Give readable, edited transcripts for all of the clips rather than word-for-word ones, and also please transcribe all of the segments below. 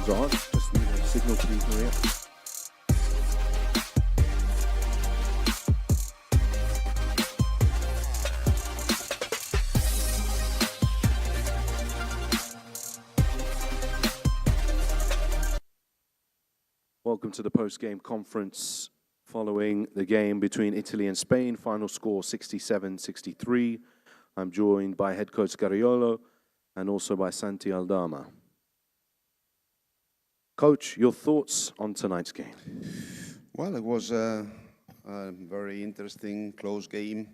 questions aren't. Just need a signal to be Maria. Welcome to the post-game conference following the game between Italy and Spain. Final score 67-63. I'm joined by head coach Scariolo and also by Santi Aldama. Coach, your thoughts on tonight's game? Well, it was a very interesting, close game.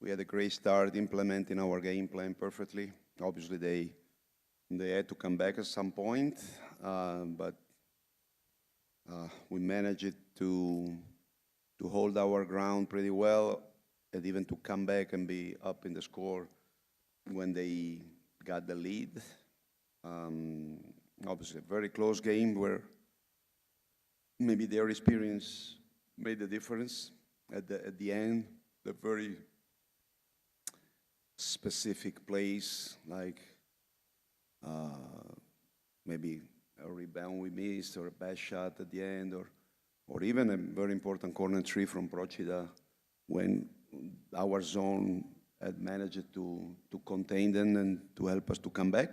We had a great start implementing our game plan perfectly. Obviously, they had to come back at some point, but we managed to hold our ground pretty well and even to come back and be up in the score when they got the lead. Obviously, a very close game where maybe their experience made the difference at the end. The very specific plays, like maybe a rebound we missed or a bad shot at the end, or even a very important corner three from Procida when our zone had managed to contain them and to help us to come back.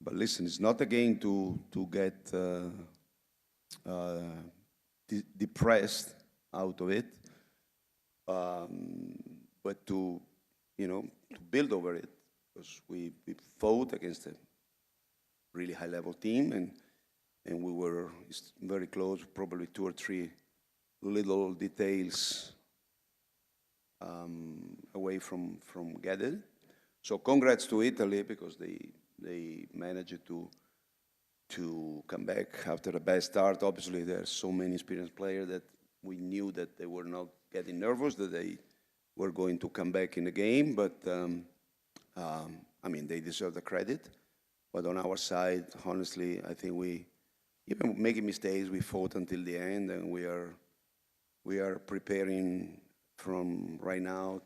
But listen, it's not a game to get depressed out of it, but to build over it, because we fought against a really high-level team, and we were very close, probably 2 or 3 little details away from getting it. So congrats to Italy, because they managed to come back after a bad start. Obviously, there are so many experienced players that we knew that they were not getting nervous, that they were going to come back in the game, but I mean, they deserve the credit. But on our side, honestly, I think we, even making mistakes, we fought until the end, and we are preparing from right now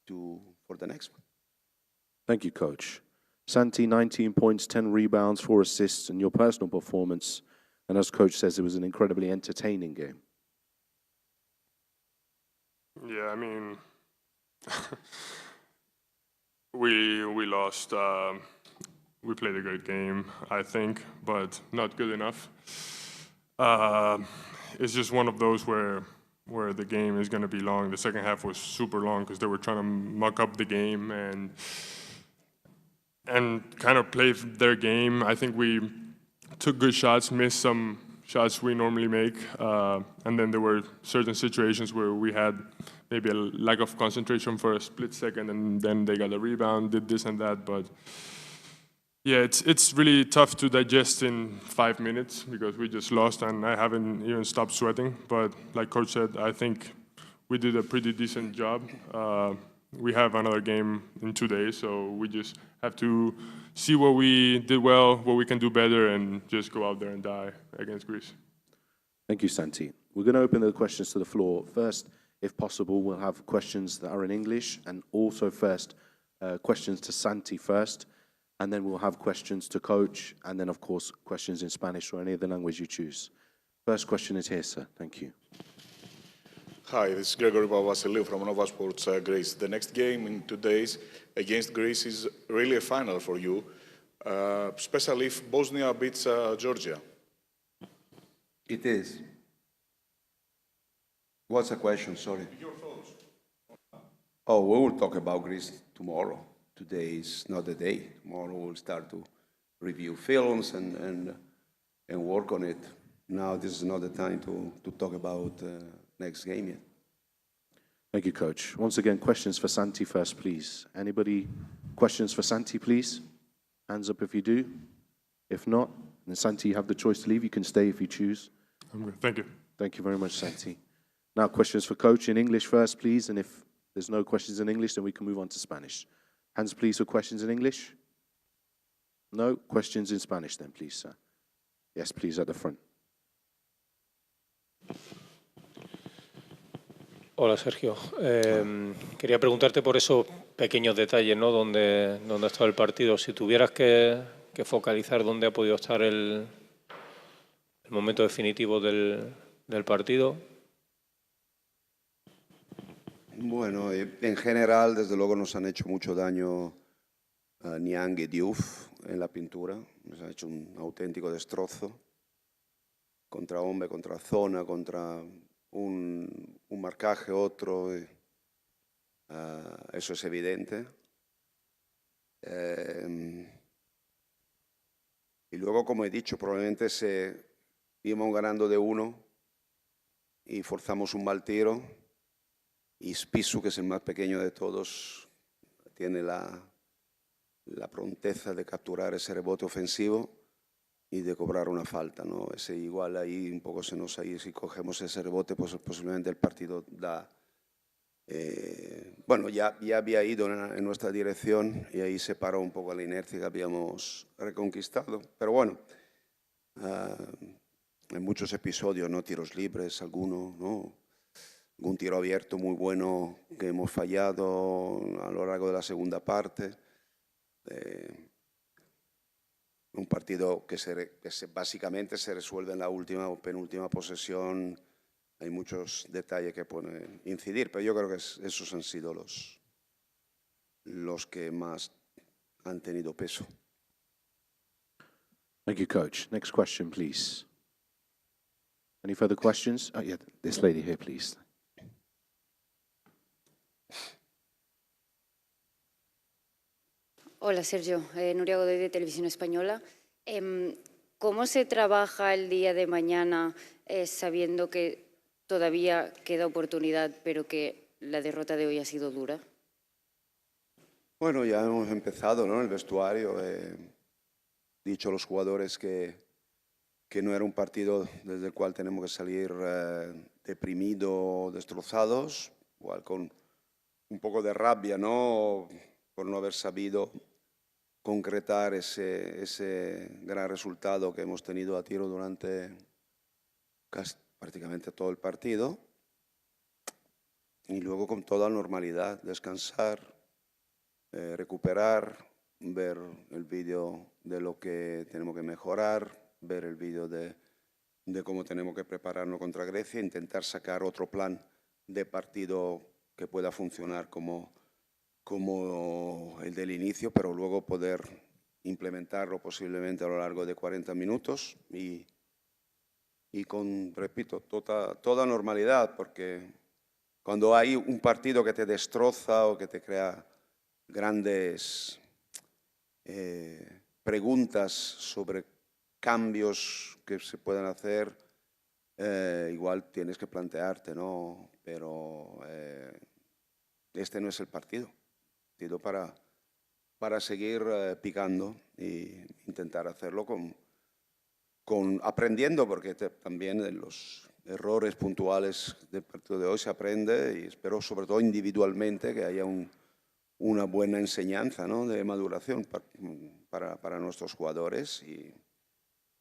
for the next one. Thank you, Coach. Santi, 19 points, 10 rebounds, 4 assists, and your personal performance. And as Coach says, it was an incredibly entertaining game. Yeah, I mean, we lost. We played a great game, I think, but not good enough. It's just one of those where the game is going to be long. The second half was super long because they were trying to muck up the game and kind of play their game. I think we took good shots, missed some shots we normally make, and then there were certain situations where we had maybe a lack of concentration for a split second, and then they got a rebound, did this and that, but yeah, it's really tough to digest in 5 minutes because we just lost and I haven't even stopped sweating. But like Coach said, I think we did a pretty decent job. We have another game in 2 days, so we just have to see what we did well, what we can do better, and just go out there and die against Greece. Thank you, Santi. We're going to open the questions to the floor. First, if possible, we'll have questions that are in English, and also first, questions to Santi first. And then we'll have questions to Coach, and then, of course, questions in Spanish or any other language you choose. First question is here, sir. Thank you. Hi, this is Gregory Papavasiliou from Nova Sports Greece. The next game in 2 days against Greece is really a final for you, especially if Bosnia beats Georgia. It is. What's the question? Sorry. Your thoughts? Oh, we will talk about Greece tomorrow. Today is not the day. Tomorrow we'll start to review films and work on it. Now this is not the time to talk about next game yet. Thank you, Coach. Once again, questions for Santi first, please. Anybody questions for Santi, please? Hands up if you do. If not, then Santi, you have the choice to leave. You can stay if you choose. I'm good. Thank you. Thank you very much, Santi. Now, questions for Coach in English first, please. And if there's no questions in English, then we can move on to Spanish. Hands, please, for questions in English. No? Questions in Spanish, then, please, sir. Yes, please, at the front. Hola, Sergio. Quería preguntarte por esos pequeños detalles, ¿no? Donde ha estado el partido. Si tuvieras que focalizar dónde ha podido estar el momento definitivo del partido. Bueno, en general, desde luego nos han hecho mucho daño Niang y Diouf en la pintura. Nos han hecho un auténtico destrozo contra hombre, contra zona, contra un marcaje, otro. Eso es evidente. Y luego, como he dicho, probablemente íbamos ganando de 1 y forzamos un mal tiro. Y Spissu, que es el más pequeño de todos, tiene la pronteza de capturar ese rebote ofensivo y de cobrar una falta, ¿no? Ese igual ahí un poco se nos ha ido. Si cogemos ese rebote, pues posiblemente el partido da... bueno, ya había ido en nuestra dirección y ahí se paró un poco la inercia que habíamos reconquistado. Pero bueno, en muchos episodios, ¿no? Tiros libres, alguno, ¿no? Un tiro abierto muy bueno que hemos fallado a lo largo de la segunda parte. Un partido que básicamente se resuelve en la última o penúltima posesión. Hay muchos detalles que pueden incidir, pero yo creo que esos han sido los que más han tenido peso. Thank you, Coach. Next question, please. Any further questions? Oh, yeah, this lady here, please. Hola, Sergio. Nuria Godoy, de Televisión Española. ¿Cómo se trabaja el día de mañana sabiendo que todavía queda oportunidad, pero que la derrota de hoy ha sido dura? Bueno, ya hemos empezado, ¿no? En el vestuario. He dicho a los jugadores que no era un partido desde el cual tenemos que salir deprimidos, destrozados, igual con un poco de rabia, ¿no? Por no haber sabido concretar ese gran resultado que hemos tenido a tiro durante casi prácticamente todo el partido. Y luego con toda normalidad, descansar, recuperar, ver el vídeo de lo que tenemos que mejorar, ver el vídeo de cómo tenemos que prepararnos contra Grecia, intentar sacar otro plan de partido que pueda funcionar como el del inicio, pero luego poder implementarlo posiblemente a lo largo de 40 minutos y con, repito, toda normalidad, porque cuando hay un partido que te destroza o que te crea grandes preguntas sobre cambios que se puedan hacer, igual tienes que plantearte, ¿no? Pero este no es el partido. Para seguir picando e intentar hacerlo aprendiendo, porque también en los errores puntuales del partido de hoy se aprende, y espero sobre todo individualmente que haya una buena enseñanza, ¿no? De maduración para nuestros jugadores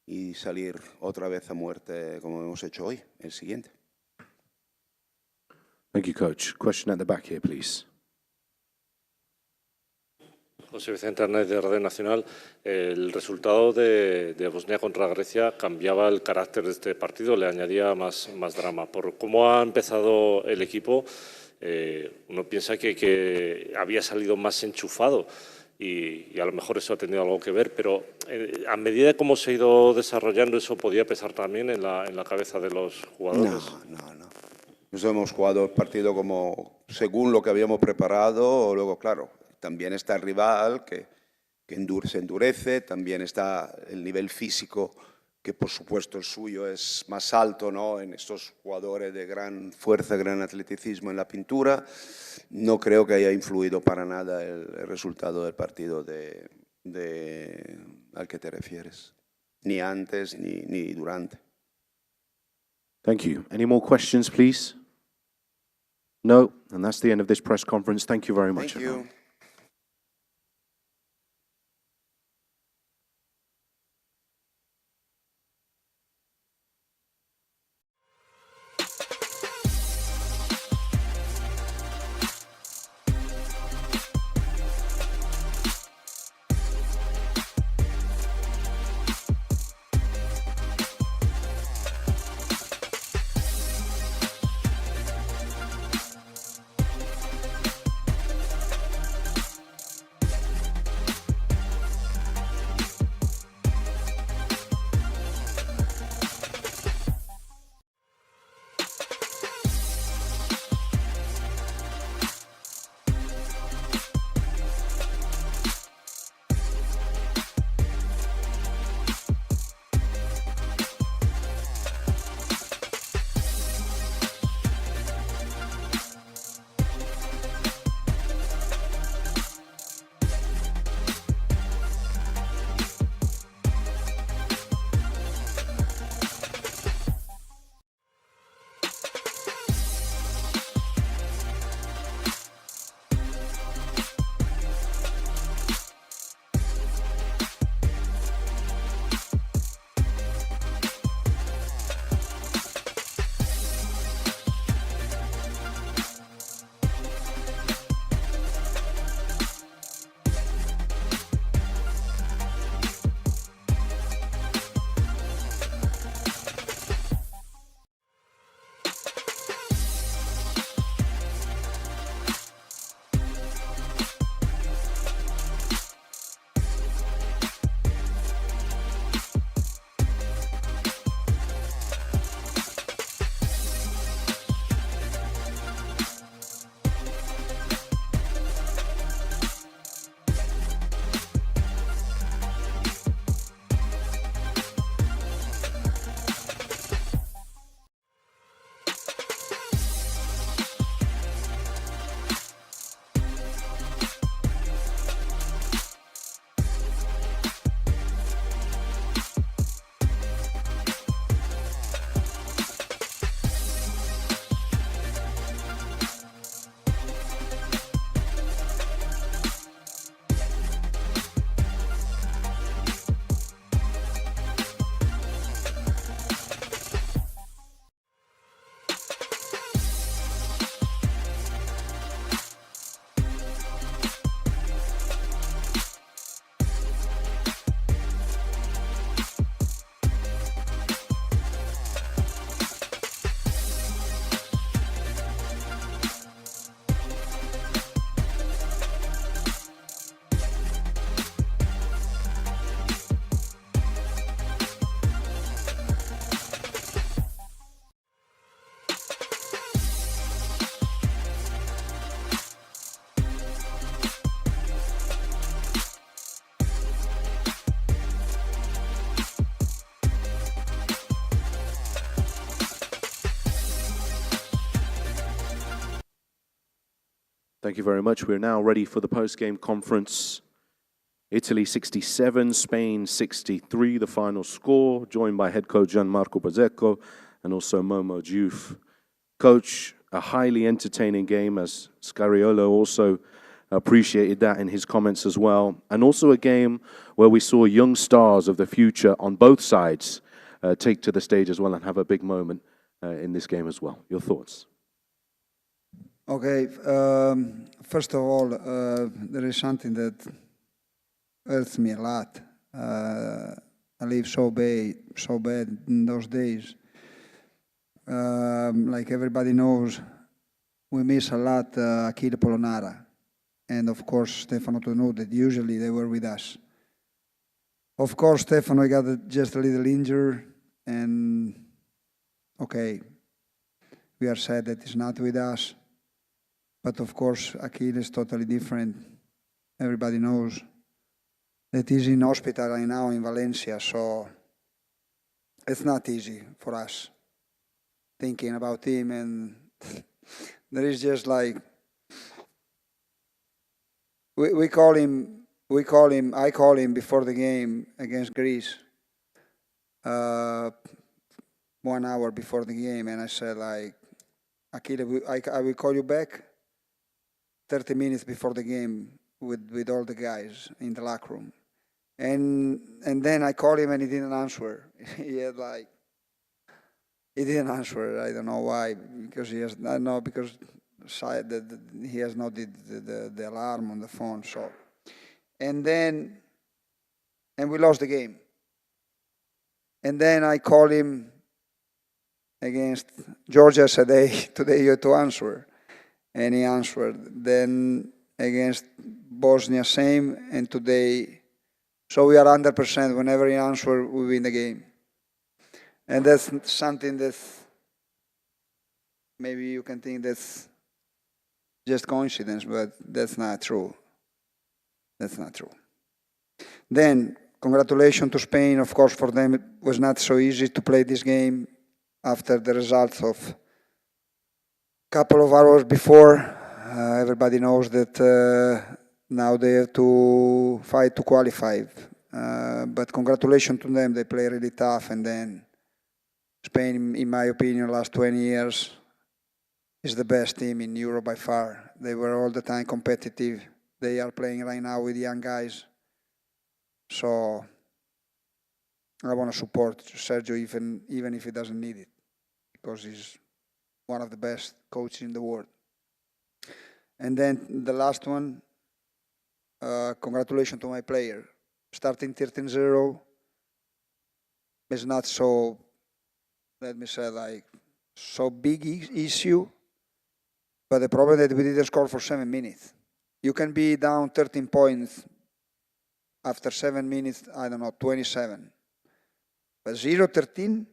y salir otra vez a muerte como hemos hecho hoy, el siguiente. Thank you, Coach. Question at the back here, please. José Vicente Arnaiz, de Radio Nacional. El resultado de Bosnia contra Grecia cambiaba el carácter de este partido, le añadía más drama. Por cómo ha empezado el equipo, uno piensa que había salido más enchufado y a lo mejor eso ha tenido algo que ver, pero a medida de cómo se ha ido desarrollando, ¿eso podía pesar también en la cabeza de los jugadores? No. Nosotros hemos jugado el partido como según lo que habíamos preparado, o luego, claro, también está el rival que se endurece, también está el nivel físico, que por supuesto el suyo es más alto, ¿no? En estos jugadores de gran fuerza, gran atleticismo en la pintura. No creo que haya influido para nada el resultado del partido al que te refieres, ni antes ni durante. Thank you. Any more questions, please? No? And that's the end of this press conference. Thank you very much. Thank you. Thank you very much. We're now ready for the post-game conference. Italy 67, Spain 63, the final score, joined by head coach Gianmarco Bazecco and also Momo Diouf. Coach, a highly entertaining game, as Scariolo also appreciated that in his comments as well. And also a game where we saw young stars of the future on both sides take to the stage as well and have a big moment in this game as well. Your thoughts? Okay, first of all, there is something that hurts me a lot. I live so bad in those days. Like everybody knows, we miss a lot Achille Polonara and of course Stefano Tonu, that usually they were with us. Of course, Stefano got just a little injured, and okay, we are sad that he's not with us. But of course, Achille is totally different. Everybody knows that he's in hospital right now in Valencia, so it's not easy for us thinking about him. And there is just like, I call him before the game against Greece, 1 hour before the game, and I said like, Achille, I will call you back 30 minutes before the game with all the guys in the locker room. And then I called him and he didn't answer. He didn't answer. I don't know why, because he has, I know, because he has not the alarm on the phone. So, and we lost the game. And then I called him against Georgia. I said, hey, today you have to answer. And he answered. Then against Bosnia, same, and today. So we are 100%. Whenever he answers, we win the game. And that's something that maybe you can think that's just coincidence, but that's not true. That's not true. Then, congratulations to Spain. Of course, for them, it was not so easy to play this game after the results of a couple of hours before. Everybody knows that now they have to fight to qualify. But congratulations to them. They play really tough. And then Spain, in my opinion, last 20 years, is the best team in Europe by far. They were all the time competitive. They are playing right now with young guys. So I want to support Sergio even if he doesn't need it, because he's one of the best coaches in the world. And then the last one, congratulations to my player. Starting 13-0 is not so, let me say, like, so big issue, but the problem that we didn't score for 7 minutes. You can be down 13 points after 7 minutes, I don't know, 27. But 0-13,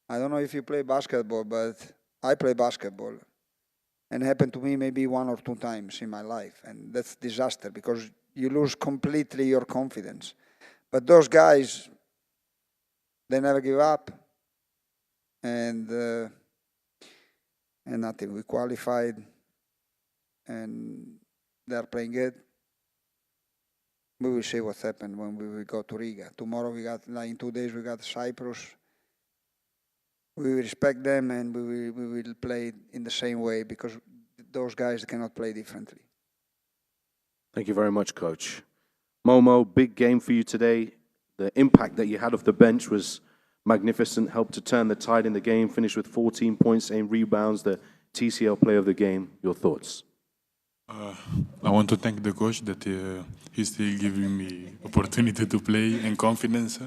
I don't know if you play basketball, but I play basketball. And it happened to me maybe 1 or 2 times in my life. And that's disaster, because you lose completely your confidence. But those guys, they never give up. And nothing. We qualified, and they're playing good. We will see what happened when we will go to Riga. Tomorrow we got, like in 2 days, we got Cyprus. We will respect them, and we will play in the same way, because those guys cannot play differently. Thank you very much, Coach. Momo, big game for you today. The impact that you had off the bench was magnificent, helped to turn the tide in the game, finished with 14 points, 8 rebounds, the TCL player of the game. Your thoughts? I want to thank the coach that he's still giving me opportunity to play and confidence.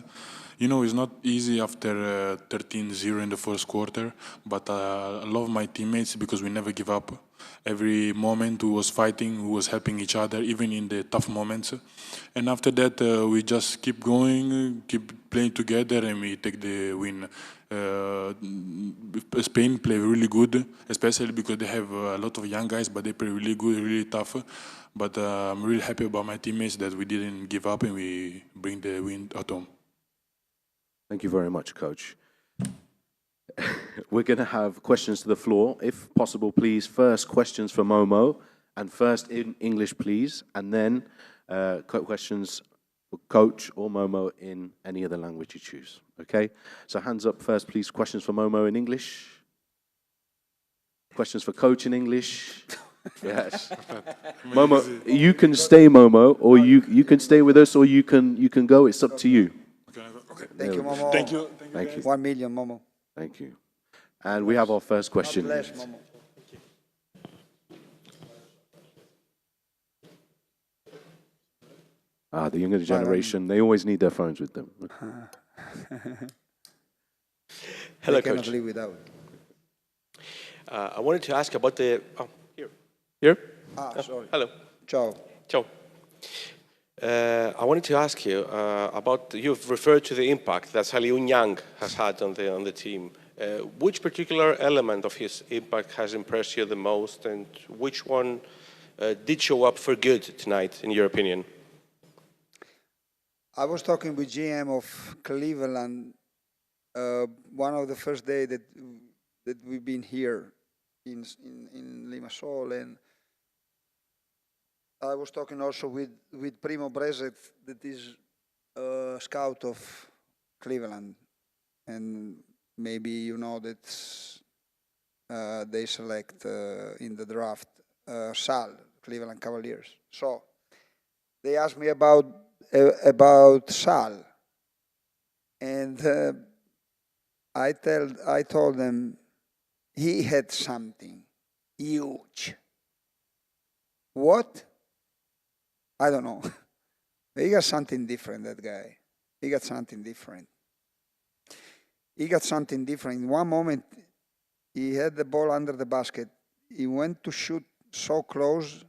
You know, it's not easy after 13-0 in the first quarter, but I love my teammates because we never give up. Every moment we was fighting, we was helping each other, even in the tough moments. And after that, we just keep going, keep playing together, and we take the win. Spain play really good, especially because they have a lot of young guys, but they play really good, really tough. But I'm really happy about my teammates that we didn't give up and we bring the win at home. Thank you very much, Coach. we're going to have questions to the floor. If possible, please, first questions for Momo, and first in English, please, and then questions for Coach or Momo in any other language you choose. Okay? So hands up first, please. Questions for Momo in English. Questions for Coach in English. Yes. Momo, you can stay, Momo, or you can stay with us, or you can go. It's up to you. Okay. Thank you, Momo. Thank you. Thank you. 1 million, Momo. Thank you. And we have our first question. God bless, Momo. The younger generation, they always need their phones with them. Hello, I cannot Coach. live without. I wanted to ask about the... Oh, here. Here? Sorry. Hello. Ciao. Ciao. I wanted to ask you about, you've referred to the impact that Saliu Nyang has had on the team. Which particular element of his impact has impressed you the most, and which one did show up for good tonight, in your opinion? I was talking with GM of Cleveland one of the first day that we've been here in Limassol, and I was talking also with Primo Brezet, that is a scout of Cleveland, and maybe you know that they select in the draft Sal, Cleveland Cavaliers. So they asked me about Sal, and I told them he had something huge. What? I don't know. He got something different, that guy. He got something different. He got something different. In one moment, he had the ball under the basket. He went to shoot so close.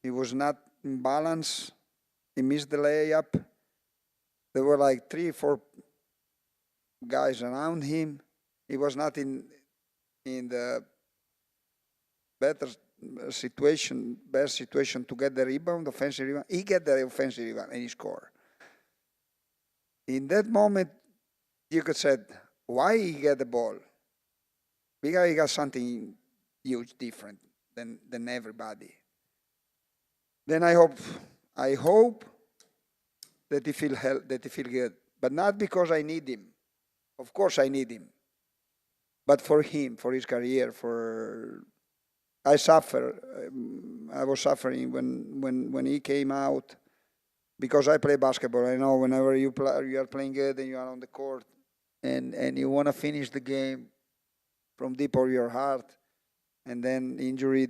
He was not in balance. He missed the layup. There were like 3 or 4 guys around him. He was not in the best situation to get the rebound, offensive rebound. He get the offensive rebound and he scored. In that moment, you could say, why he get the ball? Because he got something huge, different than everybody. Then I hope that he feel good, but not because I need him. Of course I need him, but for him, for his career, I was suffering when he came out, because I play basketball. I know whenever you are playing good and you are on the court and you want to finish the game from deep of your heart, and then injury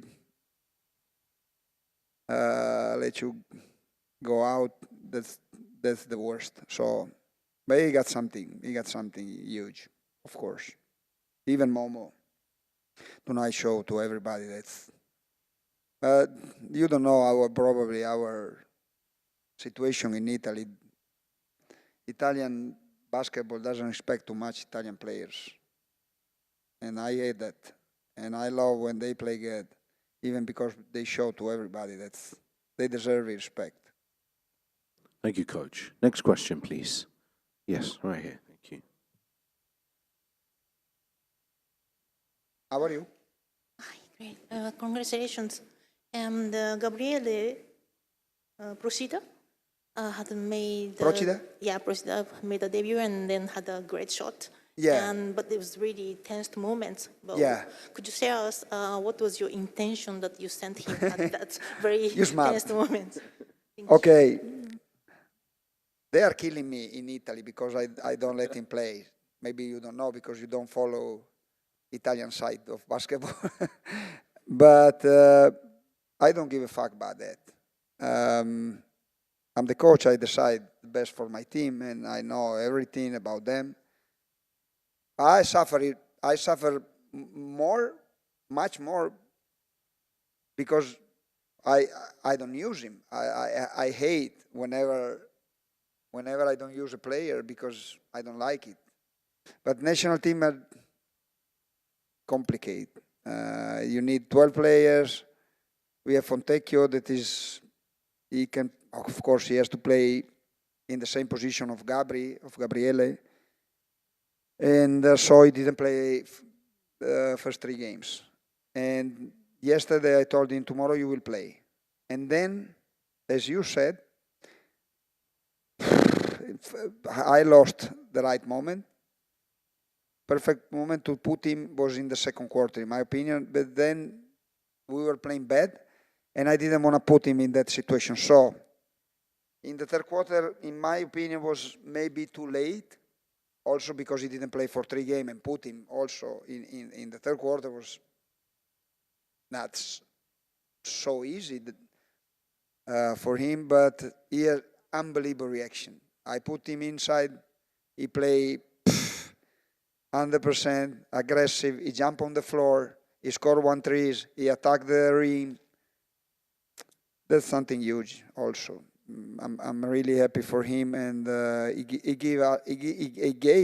let you go out. That's the worst. So, but he got something huge, of course. Even Momo tonight showed to everybody that's. You don't know probably our situation in Italy. Italian basketball doesn't expect too much Italian players, and I hate that. And I love when they play good, even because they show to everybody that they deserve respect. Thank you, Coach. Next question, please. Yes, right here. Thank you. How are you? Hi, great. Congratulations. And Gabriele Procida had made... Procida? Yeah, Procida made a debut and then had a great shot. Yeah. But it was really tense moments. But Yeah. Could you share us what was your intention that you sent him at that very tense moment? Okay. They are killing me in Italy because I don't let him play. Maybe you don't know because you don't follow Italian side of basketball. But I don't give a fuck about that. I'm the coach. I decide the best for my team, and I know everything about them. I suffer more, much more, because I don't use him. I hate whenever I don't use a player because I don't like it. But national team are complicated. You need 12 players. We have Fontecchio that he can, of course, he has to play in the same position of Gabriele. And so he didn't play first 3 games. And yesterday I told him, tomorrow you will play. And then, as you said, I lost the right moment. Perfect moment to put him was in the second quarter, in my opinion. But then we were playing bad, and I didn't want to put him in that situation. So in the third quarter, in my opinion, was maybe too late. Also because he didn't play for 3 games, and put him also in the third quarter was not so easy for him. But he had unbelievable reaction. I put him inside. He played 100% aggressive. He jumped on the floor. He scored 1 3. He attacked the rim. That's something huge also. I'm really happy for him, and he gave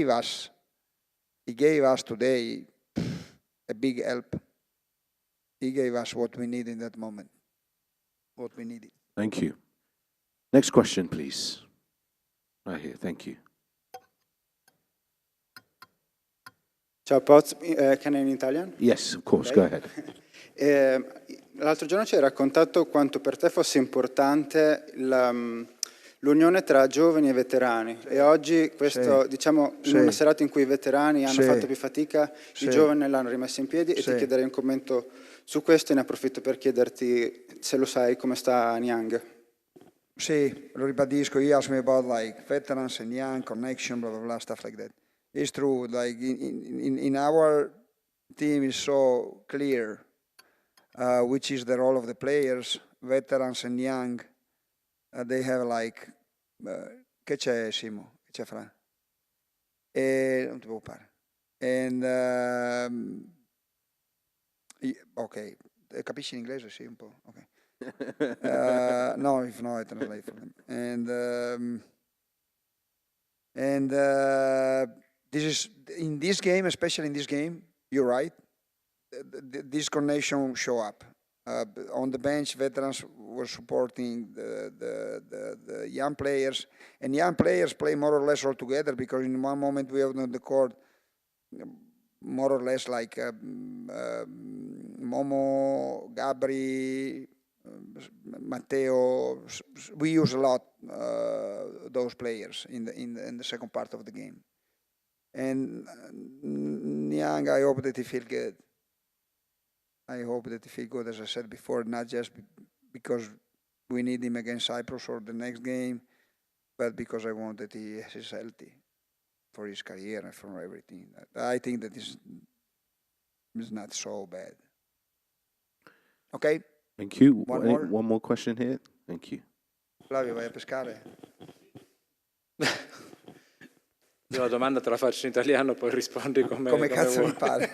us today a big help. He gave us what we need in that moment, what we needed. Thank you. Next question, please. Right here, thank you. Ciao Poz, can I in Italian? Yes, of course, Okay. go ahead. L'altro giorno ci hai raccontato quanto per te fosse importante l'unione tra giovani e veterani, e oggi questo, diciamo, in una serata in cui i veterani hanno fatto più fatica, i giovani l'hanno rimessa in piedi, e ti chiederei un commento su questo, e ne approfitto per chiederti, se lo sai, come sta Niang. Sì, lo ribadisco. He asked me about like veterans and young connection, blah blah blah, stuff like that. It's true. Like in our team is so clear which is the role of the players, veterans and young. They have like che c'è Simo? Che c'è Fra? Non ti preoccupare. And ok, capisci in inglese? Sì, un po'. Ok. No, if no, I translate for them. And this is in this game, especially in this game. You're right. This connection show up. On the bench, veterans were supporting the young players, and young players play more or less all together, because in one moment we have on the court more or less like Momo, Gabri, Matteo. We use a lot those players in the second part of the game. And Niang, I hope that he feel good. I hope that he feel good, as I said before, not just because we need him against Cyprus or the next game, but because I want that he is healthy for his career and for everything. I think that is not so bad. Okay? Thank you. One more question here. Thank you. Flavio, vai a pescare? Io la domanda te la faccio in italiano, poi rispondi come cazzo vuoi. mi pare.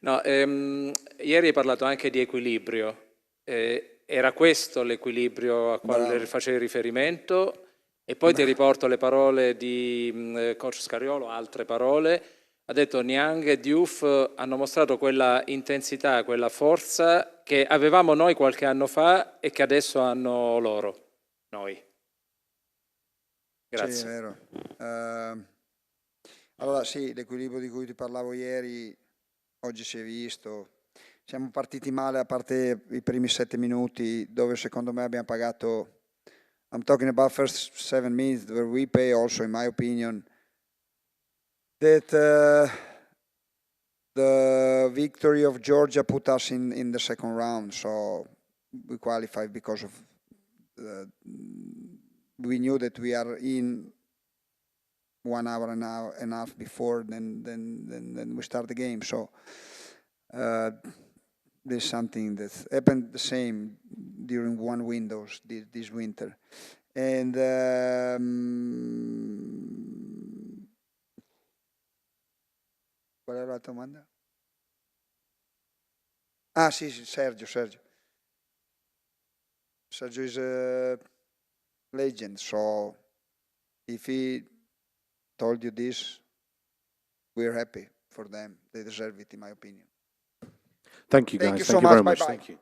No, ieri hai parlato anche di equilibrio. Era questo l'equilibrio a quale facevi riferimento? E poi ti riporto le parole di coach Scariolo, altre parole. Ha detto Niang e Diouf hanno mostrato quella intensità, quella forza che avevamo noi qualche anno fa e che adesso hanno loro, noi. Grazie. Sì, è vero. Allora sì, l'equilibrio di cui ti parlavo ieri, oggi si è visto. Siamo partiti male, a parte i primi 7 minuti, dove secondo me abbiamo pagato. I'm talking about first 7 minutes, where we pay also, in my opinion, that the victory of Georgia put us in the second round. So we qualified because of we knew that we are in 1 hour and a half before then we start the game. So there's something that happened the same during one windows this winter. And qual era la domanda? Ah sì, Sergio. Sergio is a legend, so if he told you this, we're happy for them. They deserve it, in my opinion. Thank you, guys. Thank you so Thank you much. very much. Bye-bye. Thank you.